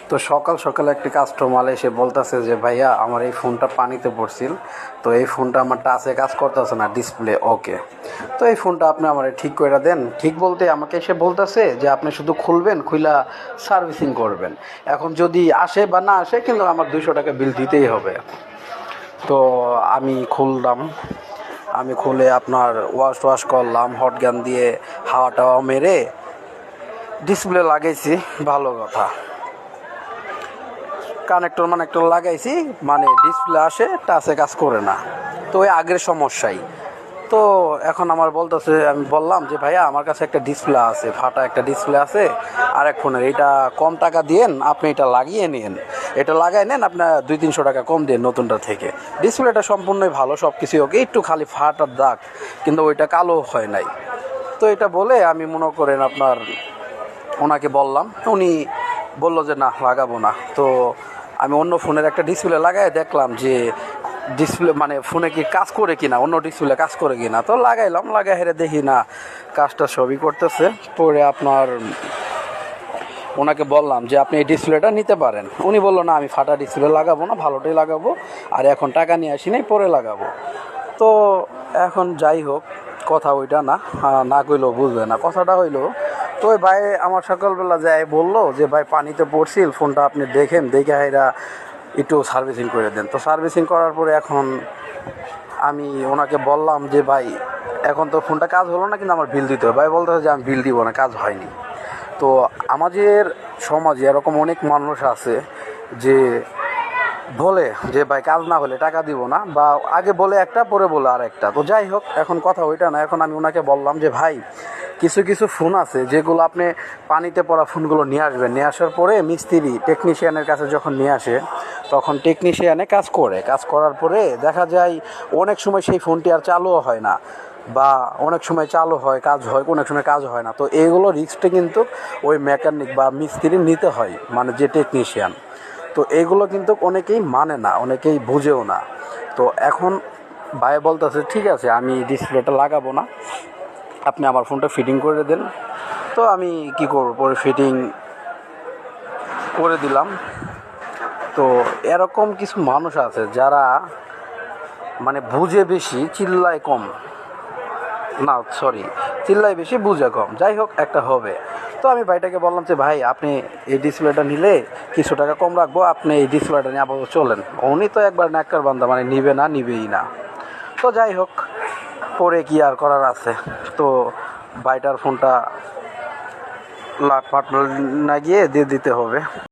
তো সকাল সকাল একটি কাস্টমার এসে বলতেছে যে ভাইয়া আমার এই ফোনটা পানিতে পড়ছিল, তো এই ফোনটা আমার টাচে কাজ করতেছে না, ডিসপ্লে ওকে। তো এই ফোনটা আপনি আমার ঠিক করে দেন। ঠিক বলতে আমাকে এসে বলতেছে যে আপনি শুধু খুলবেন, খুইলা সার্ভিসিং করবেন। এখন যদি আসে বা না আসে, কিন্তু আমার 200 টাকা বিল দিতেই হবে। তো আমি খুললাম, আমি খুলে আপনার ওয়াশ করলাম, হট গান দিয়ে হাওয়া টাওয়া মেরে ডিসপ্লে লাগাইছি। ভালো কথা, কানেক্টর লাগাইছি, মানে ডিসপ্লে আসে, টাচে কাজ করে না। তো ওই আগের সমস্যাই। তো এখন আমার বলতেছে, আমি বললাম যে ভাইয়া আমার কাছে একটা ডিসপ্লে আছে, ফাটা একটা ডিসপ্লে আছে আর এক ফোনের, এটা কম টাকা দিয়েন, আপনি এটা লাগিয়ে নিন, এটা লাগাই নেন, আপনার 200-300 টাকা কম দিন নতুনটা থেকে। ডিসপ্লেটা সম্পূর্ণই ভালো, সব কিছুই ওকে, একটু খালি ফাটার দাগ, কিন্তু ওইটা কালো হয় নাই। তো এটা বলে আমি মনে করেন আপনার ওনাকে বললাম, উনি বলল যে না লাগাবো না। তো আমি অন্য ফোনের একটা ডিসপ্লে লাগাই দেখলাম যে ডিসপ্লে মানে ফোনে কি কাজ করে কিনা, অন্য ডিসপ্লে কাজ করে কিনা। তো লাগাইলাম, লাগাই হেরে দেখি না কাজটা সবই করতেছে। পরে আপনার ওনাকে বললাম যে আপনি এই ডিসপ্লেটা নিতে পারেন। উনি বললো না আমি ফাটা ডিসপ্লে লাগাবো না, ভালোটাই লাগাবো, আর এখন টাকা নিয়ে আসি নাই, পরে লাগাবো। তো এখন যাই হোক, কথা ওইটা না, না কইলেও বুঝবে না। কথাটা হইলো, তো ওই ভাই আমার সকালবেলা যায় বললো যে ভাই পানিতে পড়ছিল, ফোনটা আপনি দেখেন, দেখে এরা একটু সার্ভিসিং করে দেন। তো সার্ভিসিং করার পরে এখন আমি ওনাকে বললাম যে ভাই এখন তো ফোনটা কাজ হলো না, কিন্তু আমার বিল দিতে হবে। ভাই বলতেছে যে আমি বিল দিব না, কাজ হয়নি। তো আমাদের সমাজে এরকম অনেক মানুষ আছে যে বলে যে ভাই কাজ না হলে টাকা দিব না, বা আগে বলে একটা পরে বলে আর একটা। তো যাই হোক, এখন কথা ওইটা না। এখন আমি ওনাকে বললাম যে ভাই কিছু কিছু ফোন আছে যেগুলো আপনি পানিতে পড়া ফোনগুলো নিয়ে আসবেন, নিয়ে আসার পরে মিস্ত্রি টেকনিশিয়ানের কাছে যখন নিয়ে আসে, তখন টেকনিশিয়ানে কাজ করে, কাজ করার পরে দেখা যায় অনেক সময় সেই ফোনটি আর চালুও হয় না, বা অনেক সময় চালু হয়, কাজ হয়, অনেক সময় কাজ হয় না। তো এইগুলো রিস্কটা কিন্তু ওই মেকানিক বা মিস্ত্রি নিতে হয়, মানে যে টেকনিশিয়ান। তো এইগুলো কিন্তু অনেকেই মানে না, অনেকেই বুঝেও না। তো এখন ভাই বলতেছে ঠিক আছে আমি ডিসপ্লেটা লাগাবো না, আপনি আমার ফোনটা ফিটিং করে দেন। তো আমি কি করব, পরে ফিটিং করে দিলাম। তো এরকম কিছু মানুষ আছে যারা মানে বুঝে বেশি, চিল্লায় কম, না সরি, চিল্লায় বেশি বুঝে কম। যাই হোক, একটা হবে। তো আমি ভাইটাকে বললাম যে ভাই আপনি এই ডিসপ্লেটা নিলে কিছু টাকা কম রাখবো, আপনি এই ডিসপ্লেটা নিয়ে আপাতত চলেন। উনি তো একবার ন্যাক্কার বান্দা, মানে নিবে না, নিবেই না। তো যাই হোক, পরে কি আর করার আছে। তো ভাইটার ফোনটা লাট পাট না গিয়ে দিয়ে দিতে হবে।